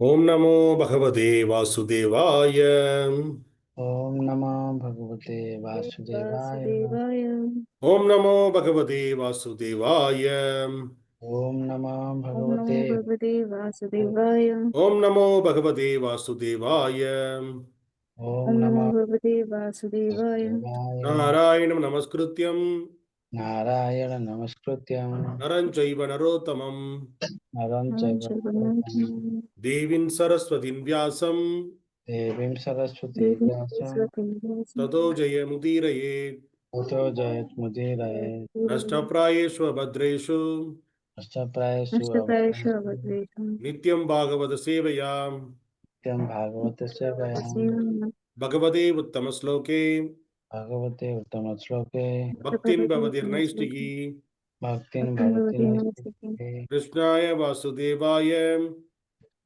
Om Namo Bhagavate Vasudevaya. Om Namo Bhagavate Vasudevaya. Om Namo Bhagavate Vasudevaya. Om Namo Bhagavate Vasudevaya. Om Namo Bhagavate Vasudevaya. Om Namo Vasudevaya. Narayanam Namaskrutyam Narayana Namaskrutyam Naram Chaiva Narottamam Naram Chaiva Devin Saraswatin Vyasam Devim Saraswati Vyasam Tato Jayamudiraye Tato Jayat Mudiraye Nashtaprayeshva Bhadreshu Ashtaprayasu Ashtapaishvabhadretam. Nityam Bhagavata Sevayam Abhatyam Bhagavata Sevayam Bhagavate Uttamasloke Bhagavate Uttama Shloke Bhaktin Bhavatir Naistiki Bhaktin Bhavati Nistike Krishnaya Vasudevaya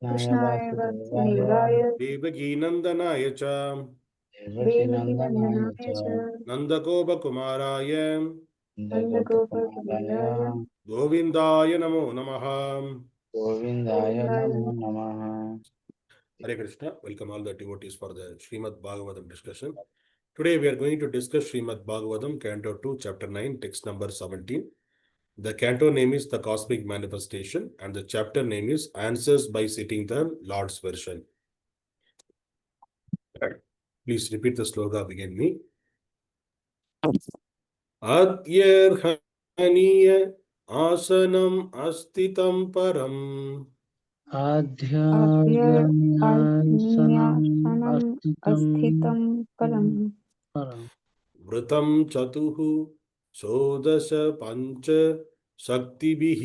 Naya Krishnaya Vasudevaya Vasudevaya. Devaki Nandanaya Cha Devaki Nandanaya Devakinandanaya Cha cha. Nandagopa Kumaraya Nandagopakumaraya. Kumaraya Govindaya Namo Namaha. Govindaya Govindaya. Namo Namaha. Hare Krishna. Welcome all the devotees for the Srimad Bhagavatam discussion. Today we are going to discuss Srimad Bhagavatam, Canto 2, Chapter 9, text number 17. The canto name is The Cosmic Manifestation and the chapter name is Answers by Citing the Lord's Version. Please repeat the sloga again me. Adhyarhaṇīya āsanam āsthitam param Adhyarhaṇīyāsanam Adhyarhaṇīyāsanam āsthitam param. vṛtaṁ catuḥ-ṣoḍaśa-pañca-śaktibhiḥ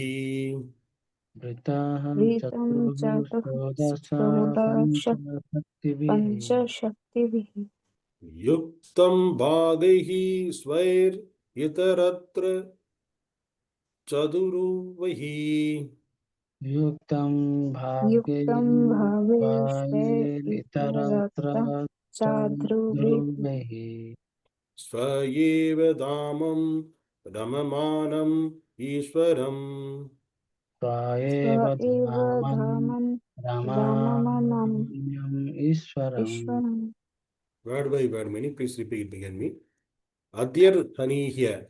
Vṛtaṁ catuḥ-ṣoḍaśa-pañca-śaktibhiḥ catuḥ-ṣoḍaśa-pañca-śaktibhiḥ. yuktaṁ bhagaiḥ svair itaratra cādhruvaiḥ yuktam Yuktam bhagaiḥ bhagaiḥ itaratra itaratra cādhruvaiḥ. cādhruvaiḥ svair dhāman ramamāṇam īśvaram svair dhāman dhāman ramamāṇam ramamāṇam īśvaram. īśvaram. Word by word meaning, please repeat again me. Adhyarhaṇīya,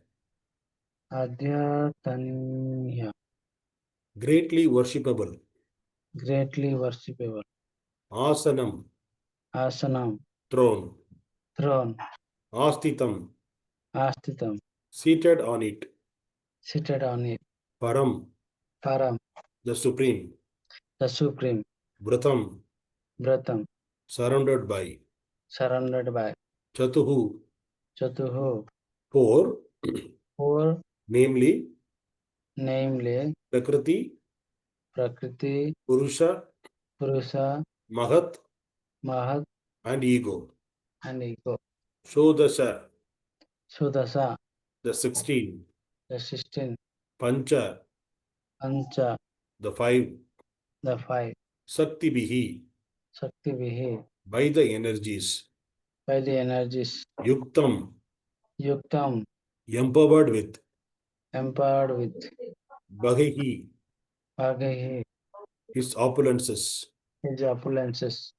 Adhyarhaṇīya, greatly worshipable. greatly worshipable. Āsanam, Āsanam, throne. throne. Āsthitam, Āsthitam, seated on it. seated on it. Param, Param, the supreme. the supreme. vṛtaṁ, vṛtam, surrounded by. surrounded by. Catuḥ, Catuḥ, four, four, namely namely prakṛti, prakṛti, puruṣa, puruṣa, mahat, mahat, and ego. and ego. Ṣoḍaśa, Sudasa, the 16. the 16. Pañca, Pañca, the 5. the 5. Śaktibhiḥ, Śaktibhiḥ, by the energies. by the energies. Yuktam, Yuktam, empowered with. empowered with. bhagaiḥ, bhagaiḥ, his opulences. his opulences.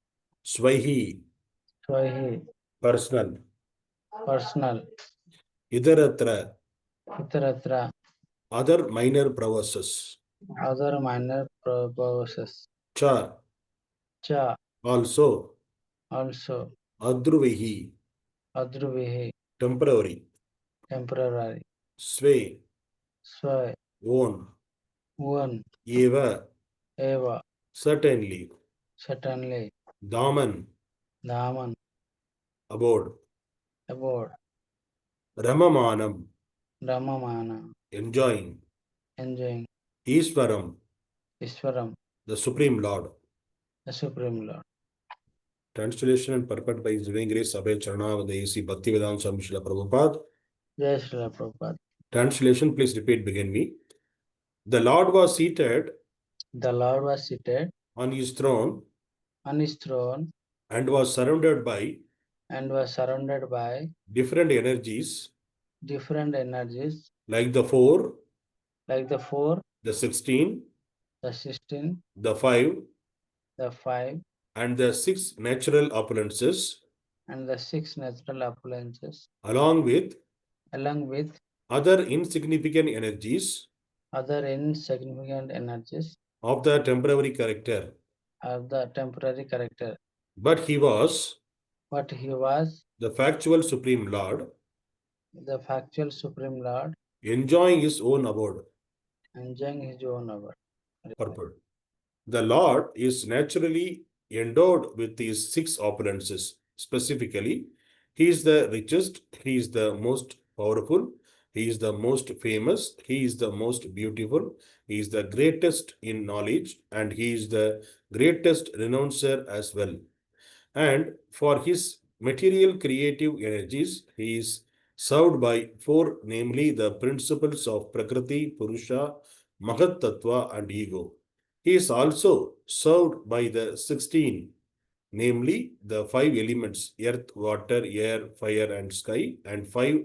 svaiḥ, svaiḥ, personal. personal. itaratra, itaratra, other minor prowesses. other minor purposes. Cha, Cha, also. also. Cādhruvaiḥ, Adhyarhaṇīya, temporary. temporary. Svai, Svair, own. one. Eva, Eva, certainly. certainly. dhāman, Dhāman, aboard. aboard. ramamāṇam, ramamāṇam, enjoying. enjoying. īśvaram, īśvaram, the Supreme Lord. the Supreme Lord. Translation and purport by His Divine Grace Abhay Charana A.C. Bhaktivedanta Swami Srila Prabhupada. Jai Srila Prabhupada. Translation, please repeat, begin me. The Lord was seated The Lord was seated on His throne on his throne and was surrounded by and was surrounded by different energies different energies like the 4, like the 4, the 16, the 16, the 5, the 5, and the 6 natural opulences, and the 6 natural opulences, along with along with other insignificant energies other insignificant energies of the temporary character. of the temporary character. But he was But he was the factual Supreme Lord, the factual Supreme Lord, enjoying his own abode. enjoying his own abode. Purport. The Lord is naturally endowed with these 6 opulences. Specifically, he is the richest, he is the most powerful, he is the most famous, he is the most beautiful, he is the greatest in knowledge, and he is the greatest renouncer as well. And for his material creative energies, he is served by 4, namely the principles of prakrti, puruṣa, mahat, tattva, and ego. He is also served by the 16, namely the 5 elements: earth, water, air, fire, and sky, and 5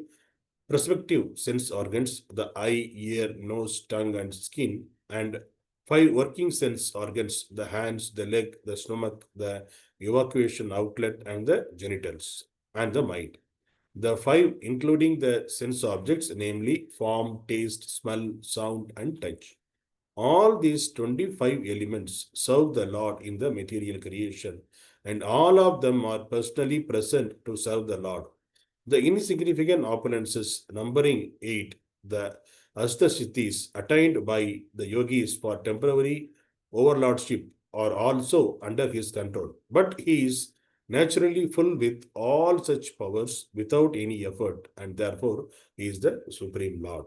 perceptive sense organs: the eye, ear, nose, tongue, and skin, and 5 working sense organs: the hands, the leg, the stomach, the evacuation outlet, and the genitals, and the mind. The 5, including the sense objects, namely form, taste, smell, sound, and touch. All these 25 elements serve the Lord in the material creation, and all of them are personally present to serve the Lord. The insignificant opulences, numbering 8, the āsthitams attained by the yogis for temporary overlordship, are also under his control. But he is naturally full with all such powers without any effort, and therefore he is the Supreme Lord.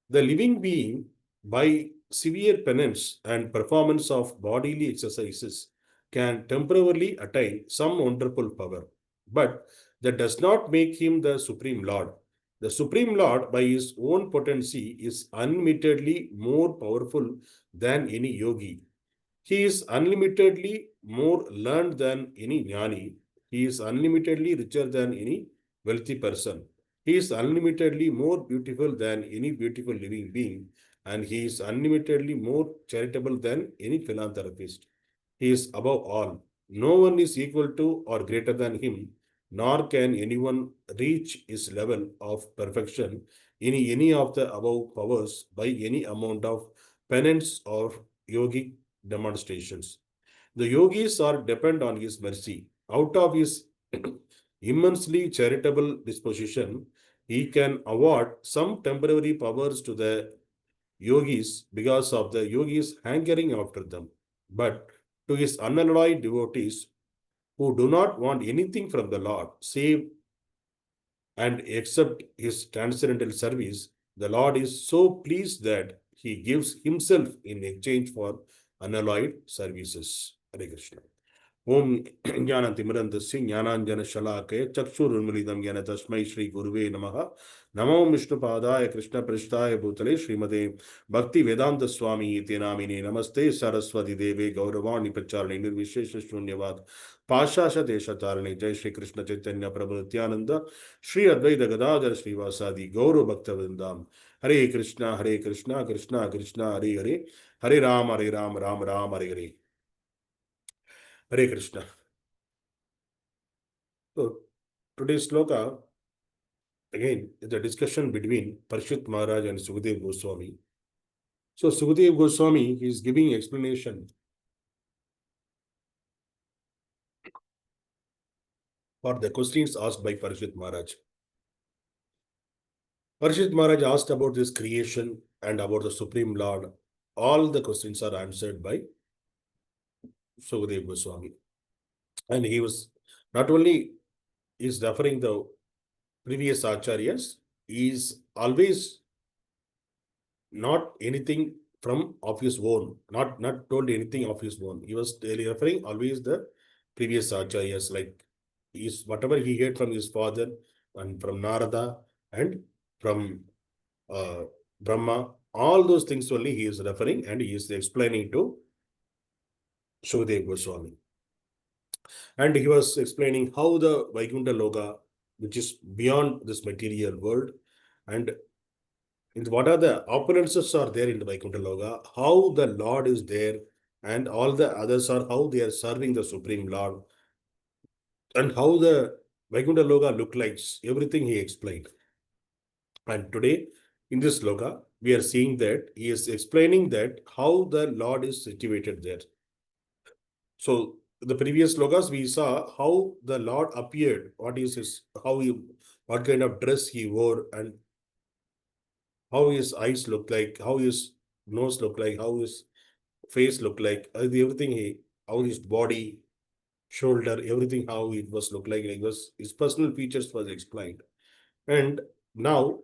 The living being, by severe penance and performance of bodily exercises, can temporarily attain some wonderful power, but that does not make him the Supreme Lord. The Supreme Lord, by his own potency, is unlimitedly more powerful than any yogi. He is unlimitedly more learned than any jnani. He is unlimitedly richer than any wealthy person. He is unlimitedly more beautiful than any beautiful living being, and he is unlimitedly more charitable than any philanthropist. He is above all. No one is equal to or greater than him, nor can anyone reach his level of perfection in any of the above powers by any amount of penance or yogic demonstrations. The yogis are depend on his mercy. Out of his immensely charitable disposition, he can award some temporary powers to the yogis because of the yogis hankering after them. But to his unalloyed devotees who do not want anything from the Lord save and accept his transcendental service, the Lord is so pleased that he gives himself in exchange for unalloyed services. Hare Krishna. Om Jnanatimirandasya Jnananjana Shalakaya Chakshurunmilidam Jnana Tasmai Shri Guruve Namaha Namo Vishnu Padaya Krishna Prishtaya Bhutale Srimade Bhakti Vedanta Swami Iti Namine Namaste Saraswati Deve Gauravani Pacharani Nirvishesha Shunyavad Pashasha Desha Tarani Jai Shri Krishna Chaitanya Prabhu Nityananda Shri Advaita Gadadhar Shri Vasadi Gauru Bhakta Vrindam Hare Krishna Krishna Krishna Hare Hare Hare Ram Ram Ram Hare Hare. Hare Krishna. So, today's sloka, again, is a discussion between Parishit Maharaj and Sukadeva Goswami. So, Sukadeva Goswami is giving explanation for the questions asked by Parishit Maharaj. Parishit Maharaj asked about this creation and about the Supreme Lord. All the questions are answered by Sukadeva Goswami. And he was not only is referring the previous acharyas, he is always not anything from of his own, not told anything of his own. He was referring always the previous acharyas, like whatever he heard from his father and from Narada and from Brahma, all those things only he is referring, and he is explaining to Sukadeva Goswami. And he was explaining how the Vaikuntha Loka, which is beyond this material world, and what are the opulences are there in the Vaikuntha Loka, how the Lord is there, and all the others are how they are serving the Supreme Lord, and how the Vaikuntha Loka look like. Everything he explained. And today, in this sloka, we are seeing that he is explaining that how the Lord is situated there. So the previous slokas we saw how the Lord appeared, what is his, what kind of dress he wore, and how his eyes look like, how his nose look like, how his face look like, everything how his body, shoulder, everything how it was look like his personal features was explained. And now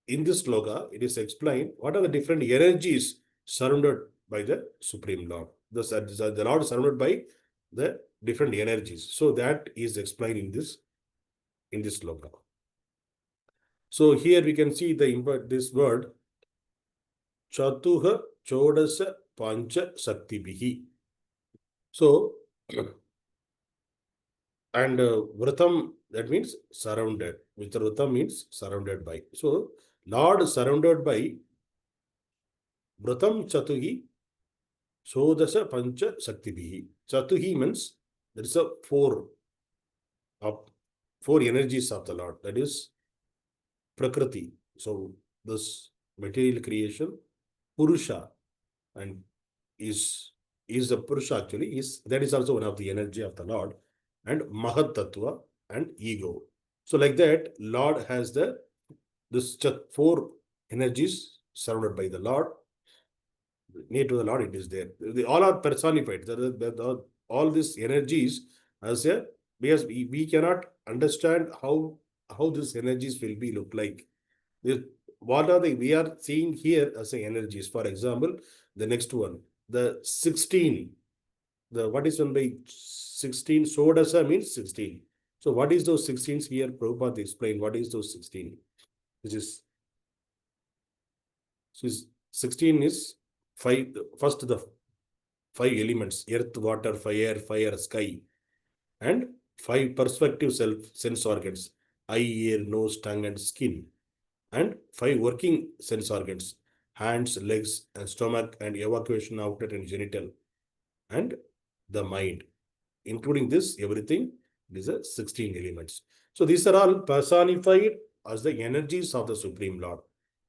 in this sloka, it is explained what are the different energies surrounded by the Supreme Lord. The Lord is surrounded by the different energies. So that is explained in this sloka. So here we can see this word catuḥ-ṣoḍaśa-pañca-śaktibhiḥ. So and vṛtam, that means surrounded. Vṛtam means surrounded by. So Lord surrounded by vṛtam catuḥ-ṣoḍaśa-pañca-śaktibhiḥ. Catuhi means there is a four energies of the Lord. That is prakṛti. So this material creation, puruṣa, and is the puruṣa actually, that is also one of the energy of the Lord, and mahat tattva and ego. So like that, Lord has this four energies surrounded by the Lord. Near to the Lord, it is there. They all are personified. All these energies, because we cannot understand how these energies will be look like. What are we are seeing here as energies? For example, the next one, the 16. What is one by 16? Sodasa means 16. So what is those 16s here? Prabhupada explained what is those 16. Which is 16 is first the 5 elements: earth, water, fire, sky, and 5 perspective sense organs: eye, ear, nose, tongue, and skin, and 5 working sense organs: hands, legs, and stomach, and evacuation outlet and genital, and the mind. Including this, everything is a 16 elements. So these are all personified as the energies of the Supreme Lord.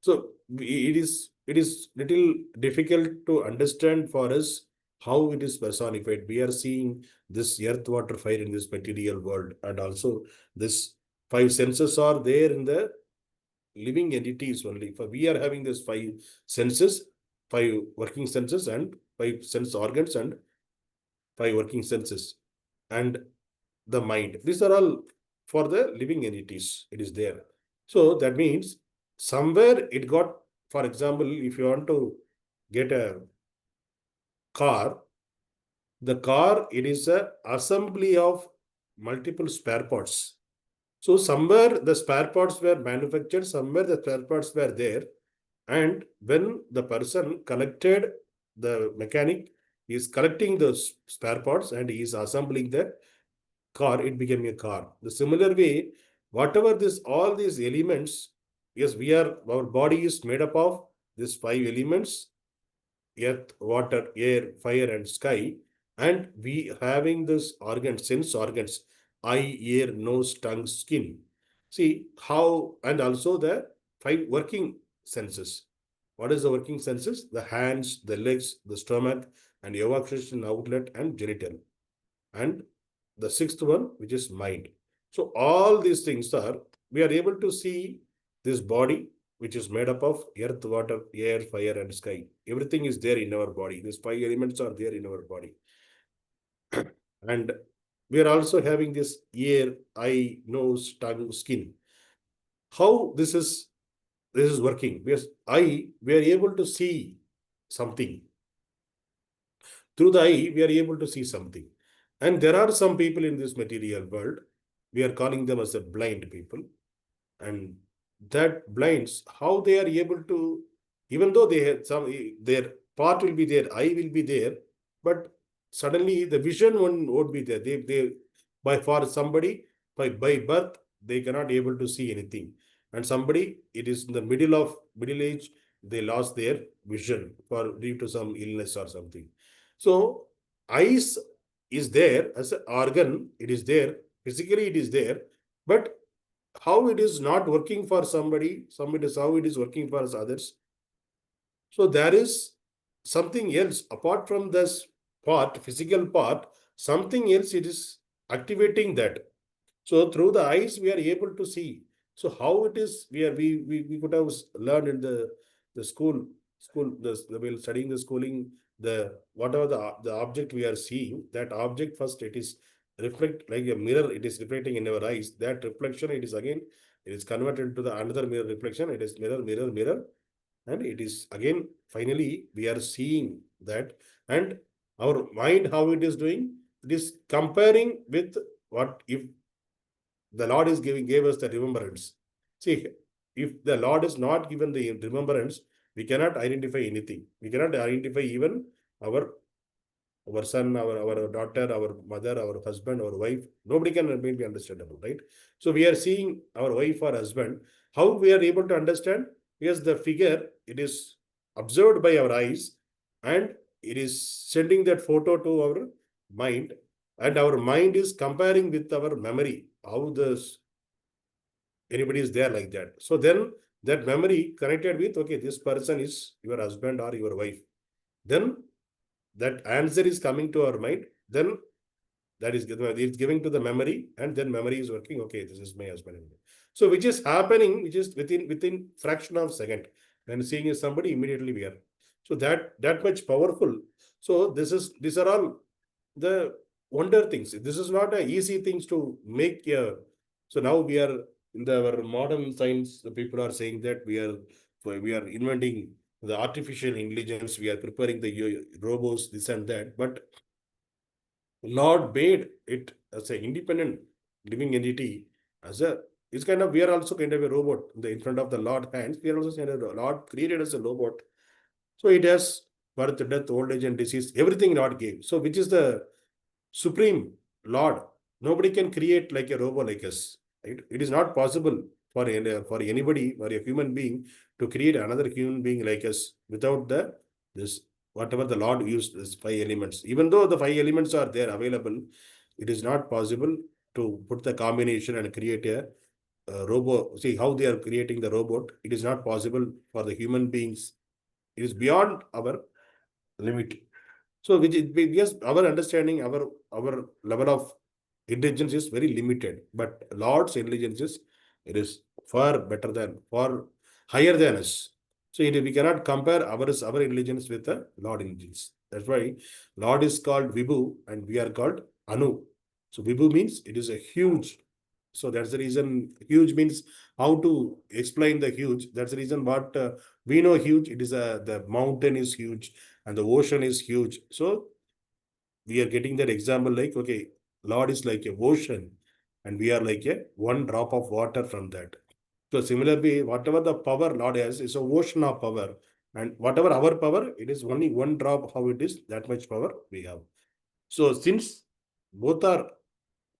So it is little difficult to understand for us how it is personified. We are seeing this earth, water, fire in this material world, and also this 5 senses are there in the living entities only. For we are having this 5 senses, 5 working senses, and 5 sense organs, and 5 working senses, and the mind. These are all for the living entities. It is there. So that means somewhere it got, for example, if you want to get a car, the car, it is a assembly of multiple spare parts. So somewhere the spare parts were manufactured, somewhere the spare parts were there. And when the person collected, the mechanic is collecting those spare parts and he is assembling the car, it became a car. The similar way, whatever all these elements, yes, our body is made up of these 5 elements: earth, water, air, fire, and sky. And we having this sense organs: eye, ear, nose, tongue, skin. See how, and also the 5 working senses. What is the working senses? The hands, the legs, the stomach, and evacuation outlet and genital. And the 6th one, which is mind. So all these things we are able to see this body, which is made up of earth, water, air, fire, and sky. Everything is there in our body. These 5 elements are there in our body. And we are also having this ear, eye, nose, tongue, skin. How this is working? Because we are able to see something. Through the eye, we are able to see something. And there are some people in this material world, we are calling them as the blind people. And that blinds, how they are able to, even though they have their part will be there, eye will be there, but suddenly the vision won't be there. For somebody, by birth, they cannot able to see anything. And somebody, it is in the middle age, they lost their vision due to some illness or something. So eyes is there as an organ, it is there, physically it is there, but how it is not working for somebody, how it is working for others. So there is something else apart from this part, physical part, something else it is activating that. So through the eyes, we are able to see. So how it is, we could have learned in the school, while studying the schooling, the whatever the object we are seeing, that object first it is reflect like a mirror, it is reflecting in our eyes. That reflection, it is again, it is converted to the another mirror reflection. It is mirror, mirror, mirror, and it is again finally we are seeing that, and our mind how it is doing, it is comparing with what if the Lord is gave us the remembrance. See, if the Lord is not given the remembrance, we cannot identify anything. We cannot identify even our son, our daughter, our mother, our husband, our wife. Nobody can maybe understandable, right? So we are seeing our wife or husband. How we are able to understand? Because the figure, it is observed by our eyes, and it is sending that photo to our mind, and our mind is comparing with our memory how this anybody is there like that. So then that memory connected with, okay, this person is your husband or your wife. Then that answer is coming to our mind. Then that is it's giving to the memory, and then memory is working. Okay, this is my husband. So which is happening, which is within fraction of second. When seeing somebody, immediately we are. So that much powerful. So these are all the wonder things. This is not a easy things to make. So now we are in our modern science. The people are saying that we are inventing the artificial intelligence. We are preparing the robots, this and that. But Lord made it as an independent living entity. It's kind of, we are also kind of a robot in front of the Lord hands. We are also kind of Lord created as a robot. So it has birth, death, old age, and disease. Everything Lord gave. So which is the supreme Lord? Nobody can create like a robot like us. Right? It is not possible for anybody or a human being to create another human being like us without this whatever the Lord used, these 5 elements. Even though the 5 elements are there available, it is not possible to put the combination and create a robot. See how they are creating the robot. It is not possible for the human beings. It is beyond our limit. So which is, yes, our understanding, our level of intelligence is very limited. But Lord's intelligence is far better than, far higher than us. So we cannot compare our intelligence with the Lord intelligence. That's why Lord is called Vibhu and we are called Anu. So Vibhu means it is a huge. So that's the reason huge means how to explain the huge. That's the reason what we know huge. It is the mountain is huge and the ocean is huge. So we are getting that example like, okay, Lord is like a ocean and we are like a one drop of water from that. So similarly, whatever the power Lord has is a ocean of power, and whatever our power, it is only one drop. How it is, that much power we have. So since both are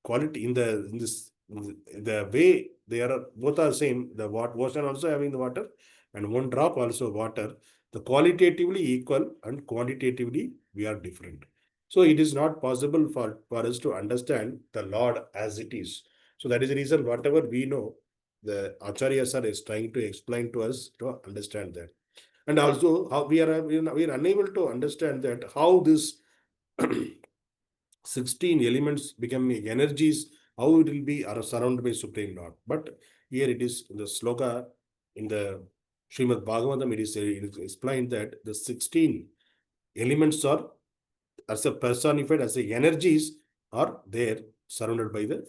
quality in the way they are both are same, the ocean also having the water and one drop also water, the qualitatively equal and quantitatively we are different. So it is not possible for us to understand the Lord as it is. So that is the reason whatever we know, the Acharya sir is trying to explain to us to understand that. And also how we are unable to understand that how this 16 elements become energies, how it will be are surrounded by Supreme Lord. But here it is in the sloka, in the Srimad Bhagavatam, it is explained that the 16 elements are as a personified as the energies are there surrounded by the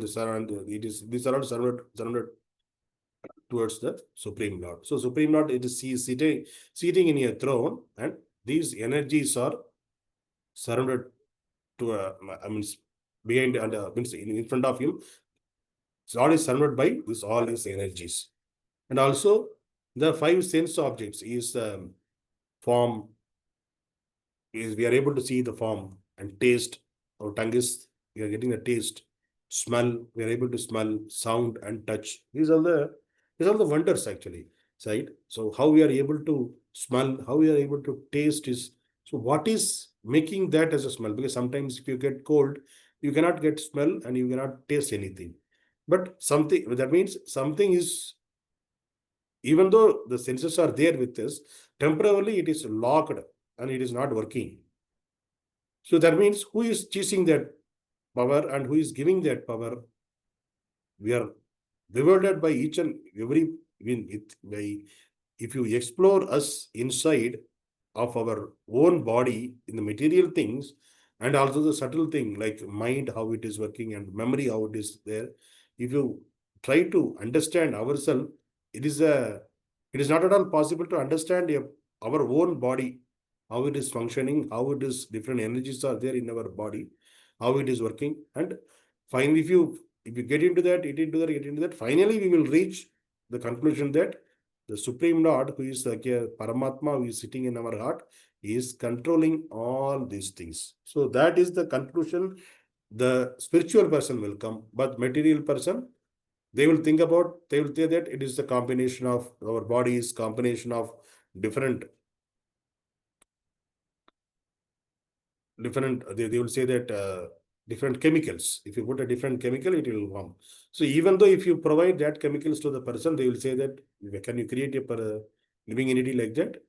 surround. It is these are all surrounded towards the Supreme Lord. So Supreme Lord, it is sitting in a throne, and these energies are surrounded to I mean behind and means in front of him. So all is surrounded by all these energies. And also the 5 sense objects is form, is we are able to see the form and taste. Our tongue is, we are getting a taste, smell, we are able to smell, sound and touch. These are the wonders actually, right? So how we are able to smell, how we are able to taste is So what is making that as a smell? Because sometimes if you get cold, you cannot get smell and you cannot taste anything. But something, that means something is, even though the senses are there with us, temporarily it is locked and it is not working. So that means who is choosing that power and who is giving that power? We are bewildered by each and every, if you explore us inside of our own body in the material things, and also the subtle thing like mind, how it is working, and memory, how it is there. If you try to understand ourselves, it is not at all possible to understand our own body, how it is functioning, how it is different energies are there in our body, how it is working. And finally, if you get into that, finally we will reach the conclusion that the Supreme Lord, who is like a Paramatma, who is sitting in our heart, is controlling all these things. So that is the conclusion. The spiritual person will come, but material person, they will think about, they will say that it is the combination of our bodies, combination of different, they will say that different chemicals. If you put a different chemical, it will harm. So even though if you provide that chemicals to the person, they will say that, can you create a living entity like that?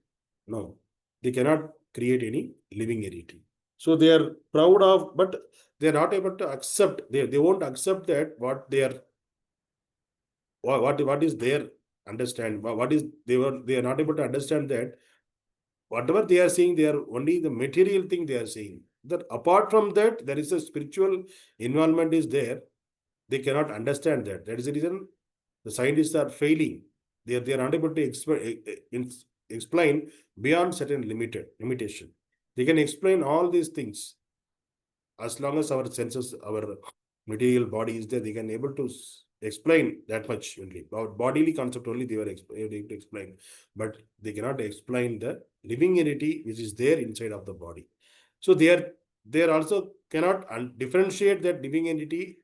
No, they cannot create any living entity. So they are proud of, but they are not able to accept, they won't accept that what they are, what is their understand, what is, they are not able to understand that whatever they are seeing, they are only the material thing they are seeing. That apart from that, there is a spiritual involvement is there. They cannot understand that. That is the reason the scientists are failing. They are not able to explain beyond certain limitation. They can explain all these things as long as our senses, our material body is there. They can able to explain that much only. About bodily concept only they were able to explain, but they cannot explain the living entity which is there inside of the body. So they are also cannot differentiate that living entity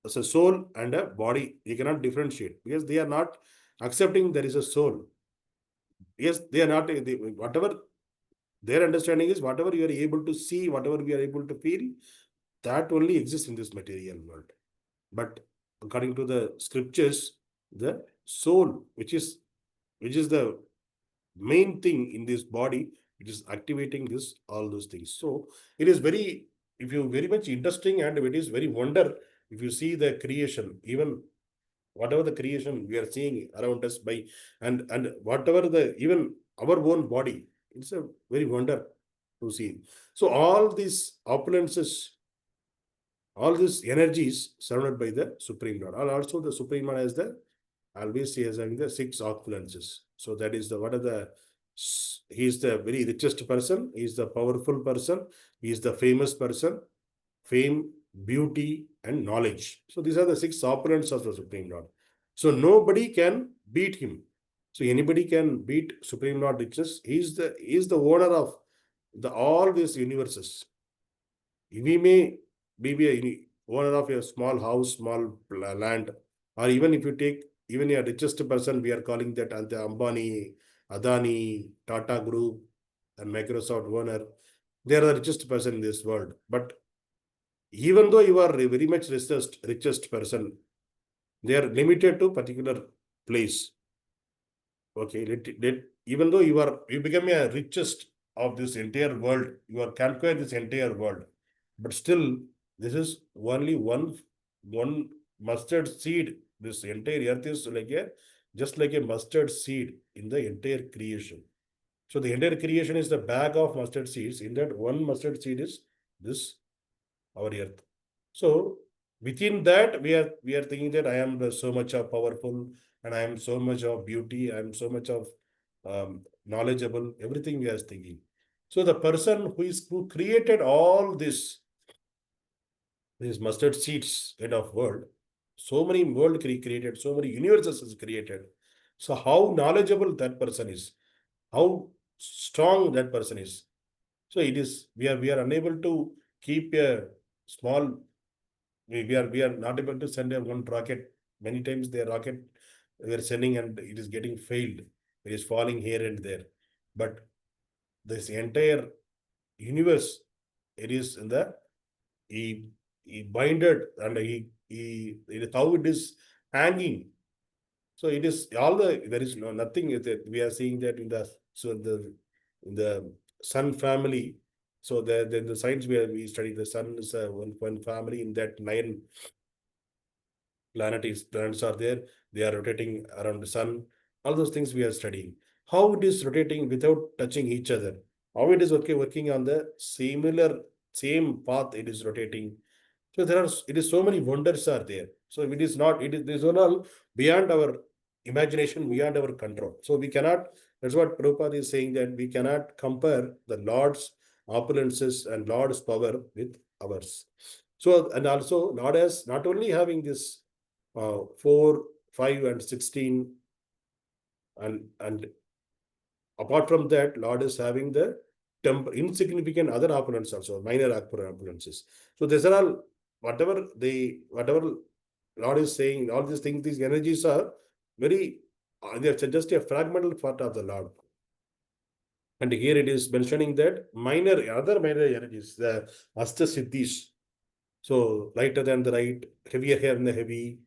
as a soul and a body. They cannot differentiate because they are not accepting there is a soul. Yes, they are not, whatever their understanding is, whatever you are able to see, whatever we are able to feel, that only exists in this material world. But according to the scriptures, the soul, which is the main thing in this body, which is activating this, all those things. So it is very, if you very much interesting, and it is very wonder, if you see the creation, even whatever the creation we are seeing around us by, and whatever the, even our own body, it's a very wonder to see. So all these opulences, all these energies surrounded by the Supreme Lord. And also the Supreme Lord has the, always he is having the 6 opulences. So that is the, what are the, he is the very richest person, he is the powerful person, he is the famous person, fame, beauty, and knowledge. So these are the 6 opulence of the Supreme Lord. So nobody can beat him. So anybody can beat Supreme Lord riches. He is the owner of all these universes. We may be a owner of a small house, small land, or even if you take even a richest person, we are calling that the Ambani, Adani, Tata Group, and Microsoft owner. They are the richest person in this world. But even though you are a very much richest person, they are limited to particular place. Okay, even though you become a richest of this entire world, you are conquer this entire world, but still this is only one mustard seed. This entire earth is like just like a mustard seed in the entire creation. So the entire creation is the bag of mustard seeds. In that one mustard seed is this, our earth. So within that, we are thinking that I am so much of powerful, and I am so much of beauty, I am so much of knowledgeable, everything we are thinking. So the person who created all these mustard seeds kind of world, so many world created, so many universes is created. So how knowledgeable that person is, how strong that person is. So it is, we are unable to keep a small, we are not able to send a one rocket. Many times the rocket we are sending and it is getting failed. It is falling here and there. But this entire universe, it is in the, he binded, and it is how it is hanging. So it is all there is nothing that we are seeing that in the sun family. So the science where we study the sun is one family. In that 9 planets are there. They are rotating around the sun. All those things we are studying. How it is rotating without touching each other. How it is working on the same path it is rotating. So it is so many wonders are there. So it is not, it is all beyond our imagination, beyond our control. So we cannot, that's what Prabhupada is saying, that we cannot compare the Lord's opulences and Lord's power with ours. So, and also Lord has not only having this 4, 5 and 16, and apart from that, Lord is having the insignificant other opulence also, minor opulences. So these are all, whatever Lord is saying, all these things, these energies are very, they are just a fragmental part of the Lord. And here it is mentioning that other minor energies, the āsthitiṁ. So lighter than the light, heavier than the heavy.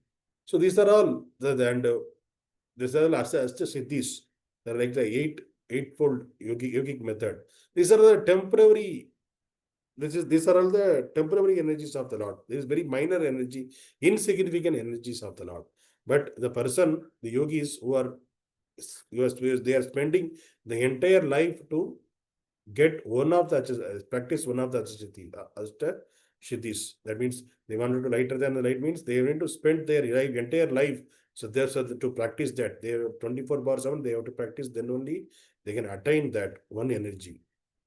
So these are all these are all āsthitiṁ. They're like the eightfold yogic method. These are the temporary. These are all the temporary energies of the Lord. This is very minor energy, insignificant energies of the Lord. But the person, the yogis they are spending the entire life to get one of the practice one of the āsthitiṁ. That means they wanted to lighter than the light, means they want to spend their entire life. So there's to practice that. They have 24/7, they have to practice, then only they can attain that one energy.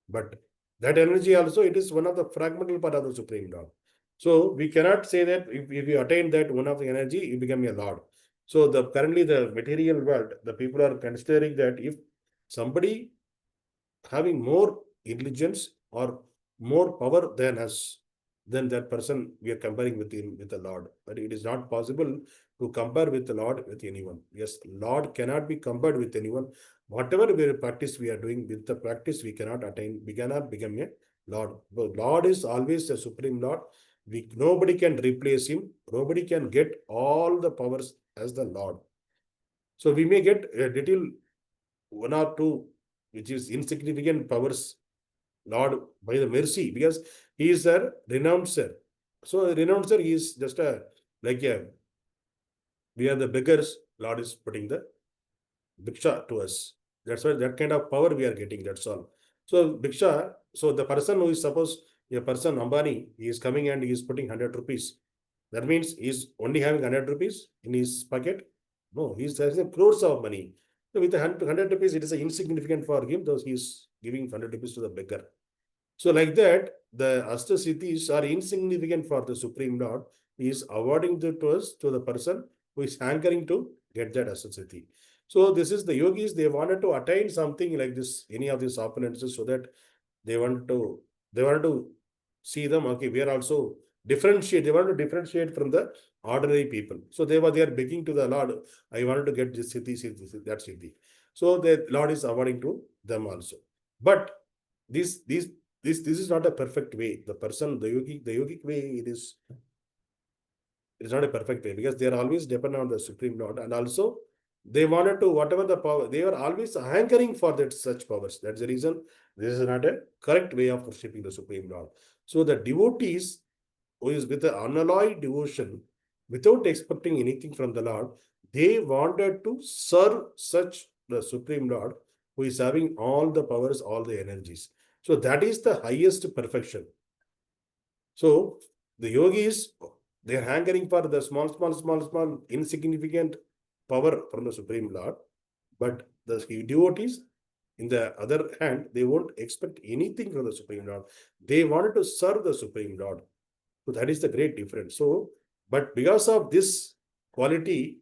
But that energy also, it is one of the fragmental part of the Supreme Lord. So we cannot say that if you attain that one of the energy, you become a Lord. So currently the material world, the people are considering that if somebody having more intelligence or more power than us, then that person we are comparing with the Lord. But it is not possible to compare with the Lord with anyone. Yes, Lord cannot be compared with anyone. Whatever practice we are doing, with the practice we cannot attain, we cannot become a Lord. But Lord is always the Supreme Lord. Nobody can replace him. Nobody can get all the powers as the Lord. So we may get a little 1 or 2, which is insignificant powers, Lord, by the mercy, because he is a renouncer. So a renouncer is just we are the beggars, Lord is putting the bhiksha to us. That's why that kind of power we are getting, that's all. So bhiksha, so the person who is, suppose a person, Ambani, he is coming and he is putting 100 rupees. That means he is only having 100 rupees in his pocket. No, he is having crores of money. So with 100 rupees, it is insignificant for him, though he is giving 100 rupees to the beggar. So like that, the āsthitiṁ are insignificant for the Supreme Lord. He is awarding to us, to the person who is hankering to get that āsthitiṁ. So this is the yogis, they wanted to attain something like this, any of these opulences, so that they want to see them, okay, we are also differentiate. They want to differentiate from the ordinary people. So they are begging to the Lord, I wanted to get this siddhi, that siddhi. So the Lord is awarding to them also. But this is not a perfect way. The yogic way, it is not a perfect way, because they are always dependent on the Supreme Lord, and also they wanted to, whatever the power, they are always hankering for that such powers. That's the reason this is not a correct way of worshipping the Supreme Lord. So the devotees who is with the unalloyed devotion, without expecting anything from the Lord, they wanted to serve such the Supreme Lord who is having all the powers, all the energies. So that is the highest perfection. So the yogis, they are hankering for the small, insignificant power from the Supreme Lord. But the devotees, in the other hand, they won't expect anything from the Supreme Lord. They wanted to serve the Supreme Lord. So that is the great difference. So, but because of this quality,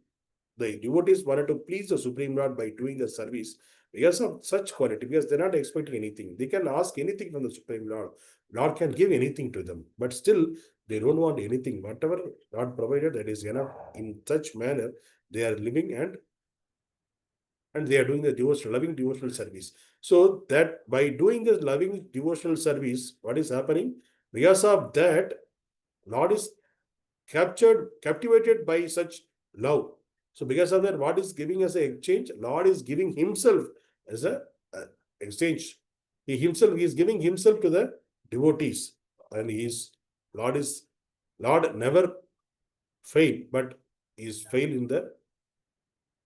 the devotees wanted to please the Supreme Lord by doing the service. Because of such quality, because they're not expecting anything. They can ask anything from the Supreme Lord. Lord can give anything to them. But still, they don't want anything. Whatever Lord provided, that is enough. In such manner, they are living, and and they are doing the loving devotional service. So that by doing this loving devotional service, what is happening? Because of that, Lord is captivated by such love. So because of that, what is giving us an exchange? Lord is giving himself as a exchange. He is giving himself to the devotees, and Lord never fail, but he is fail in the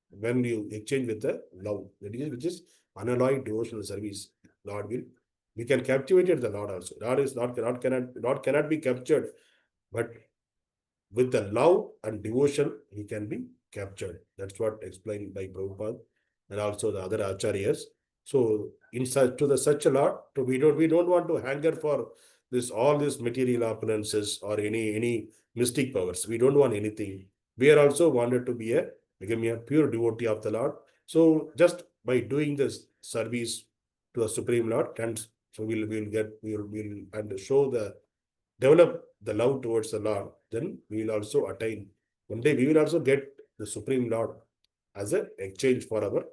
when you exchange with the love, which is unalloyed devotional service. We can captivate the Lord also. Lord cannot be captured, but with the love and devotion, he can be captured. That's what explained by Prabhupada and also the other acharyas. So in such a Lord, we don't want to hanker for all these material opulences or any mystic powers. We don't want anything. We are also wanted to become a pure devotee of the Lord. So just by doing this service to the Supreme Lord, so we'll develop the love towards the Lord, then we will also attain. One day we will also get the Supreme Lord as an exchange for our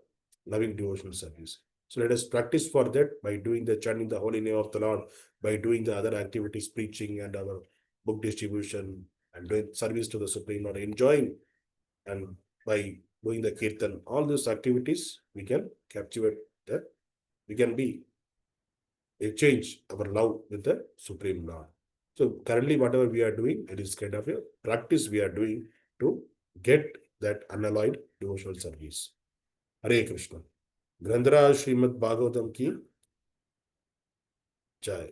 loving devotional service. So let us practice for that by doing the chanting the holy name of the Lord, by doing the other activities, preaching and our book distribution, and doing service to the Supreme Lord, enjoying, and by doing the kirtan, all these activities, we can captivate that. We can exchange our love with the Supreme Lord. So currently, whatever we are doing, it is kind of a practice we are doing to get that unalloyed devotional service. Hare Krishna. Grandhara Srimad Bhagavatam ki Jai.